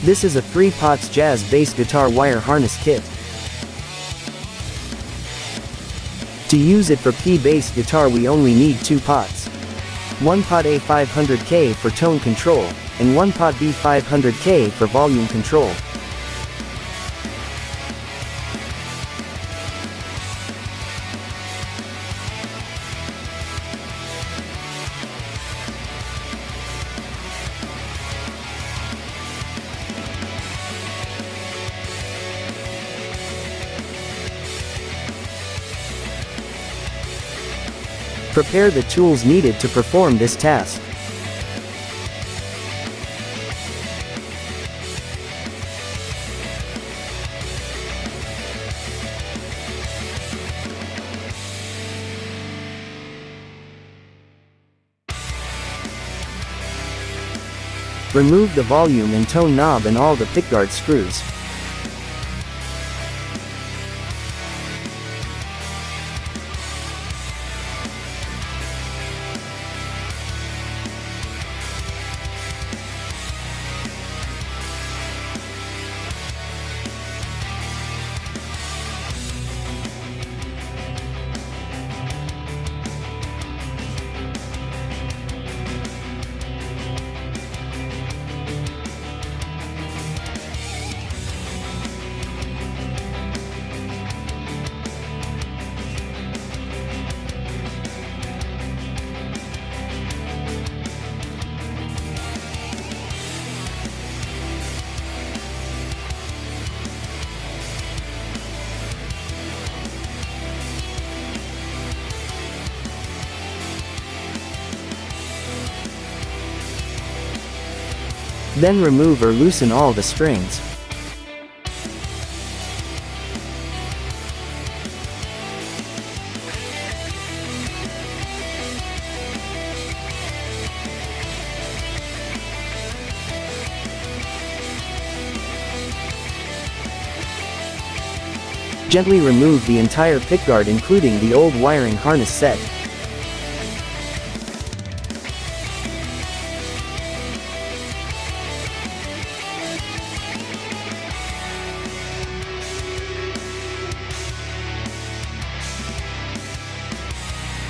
This is a 3-pots jazz bass guitar wire harness kit. To use it for P bass guitar we only need 2 pots. 1 pot A500K for tone control, and 1 pot B500K for volume control. Prepare the tools needed to perform this task. Remove the volume and tone knob and all the pickguard screws. Then remove or loosen all the strings. Gently remove the entire pickguard including the old wiring harness set.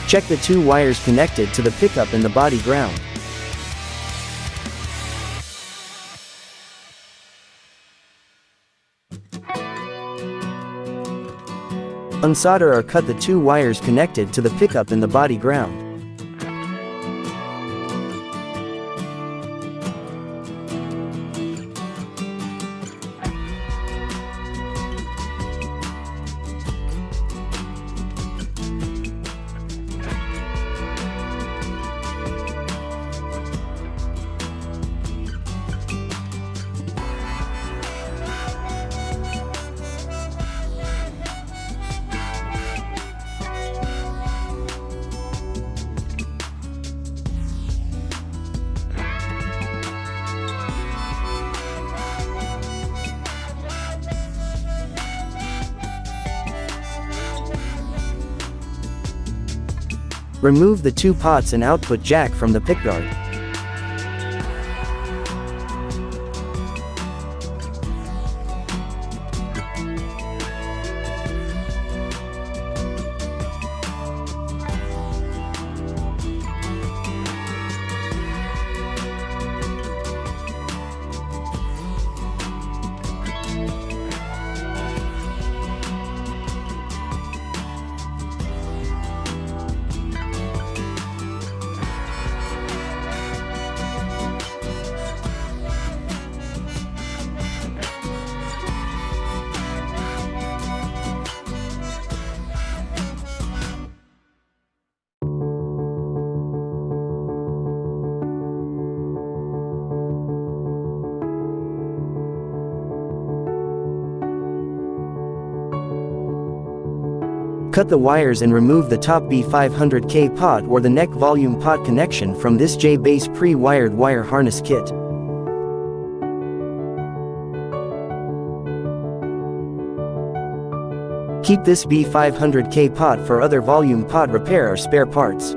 Check the 2 wires connected to the pickup and the body ground. Unsolder or cut the 2 wires connected to the pickup and the body ground. Remove the 2 pots and output jack from the pickguard. Cut the wires and remove the top B500K pot or the neck volume pot connection from this J-Bass pre-wired wire harness kit. Keep this B500K pot for other volume pot repair or spare parts.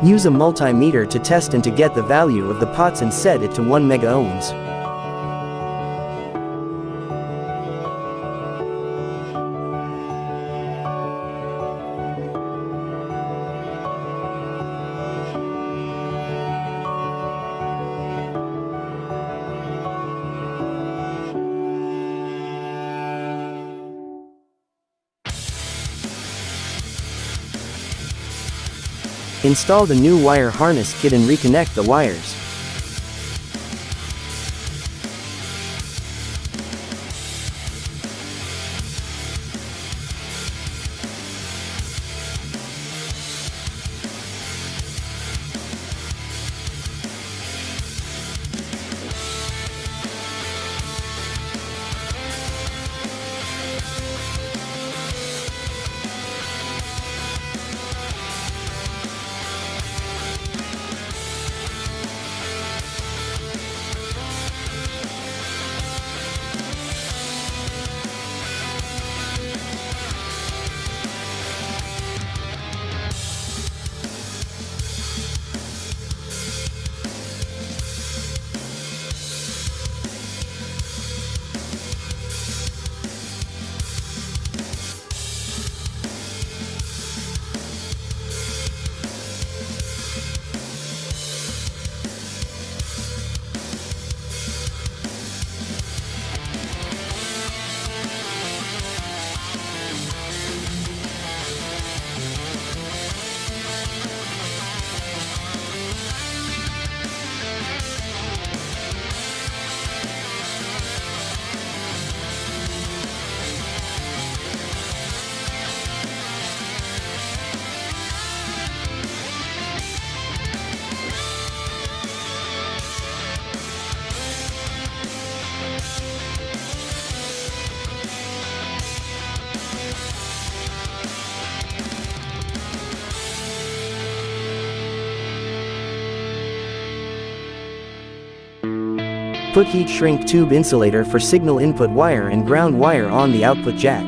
Use a multimeter to test and to get the value of the pots and set it to 1 megaohms. Install the new wire harness kit and reconnect the wires. Put heat shrink tube insulator for signal input wire and ground wire on the output jack.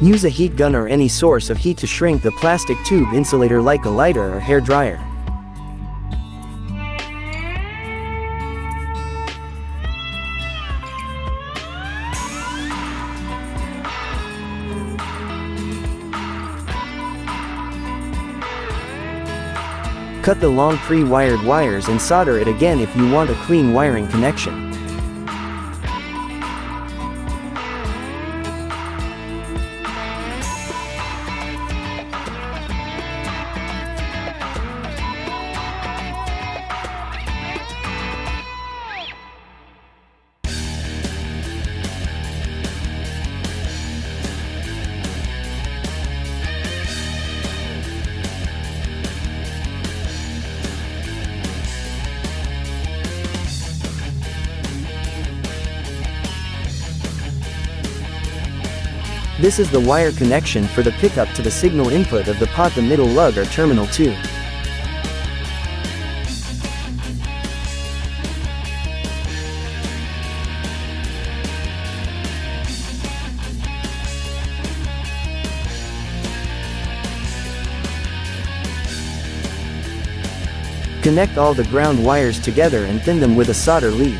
Use a heat gun or any source of heat to shrink the plastic tube insulator like a lighter or hair dryer. Cut the long pre-wired wires and solder it again if you want a clean wiring connection. This is the wire connection for the pickup to the signal input of the pot, the middle lug or terminal 2. Connect all the ground wires together and thin them with a solder lead.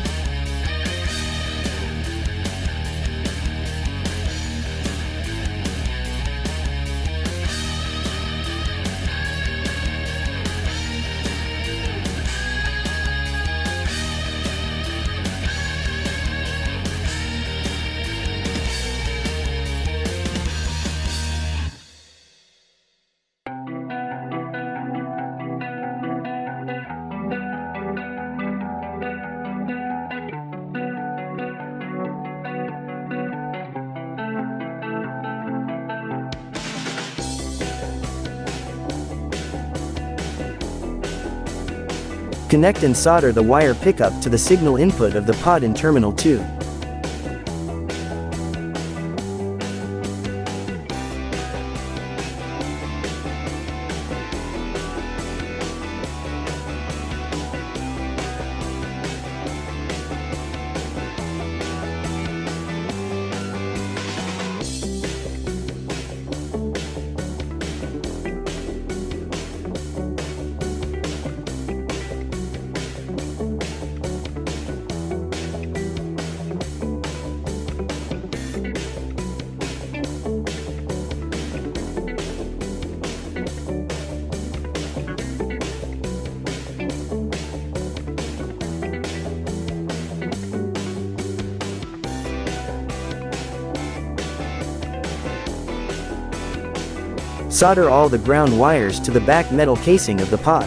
Connect and solder the wire pickup to the signal input of the pot in terminal 2. Solder all the ground wires to the back metal casing of the pot.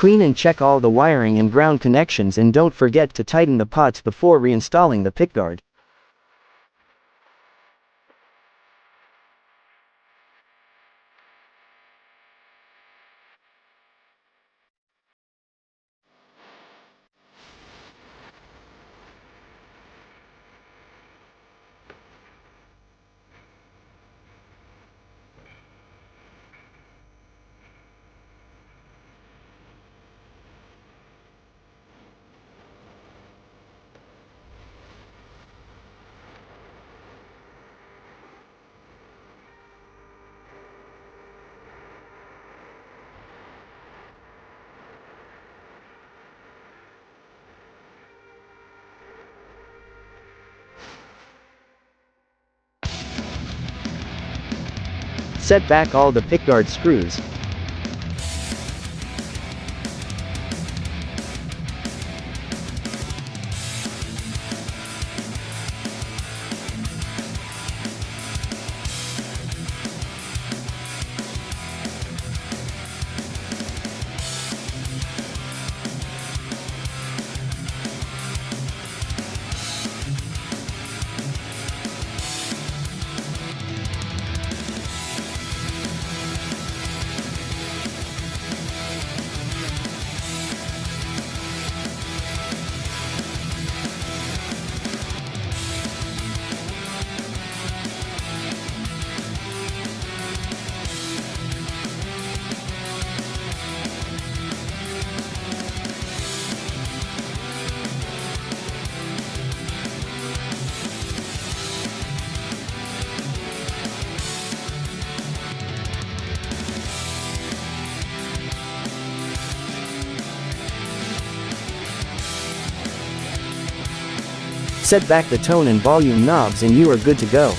Clean and check all the wiring and ground connections, and don't forget to tighten the pots before reinstalling the pickguard. Set back all the pickguard screws. Set back the tone and volume knobs and you are good to go.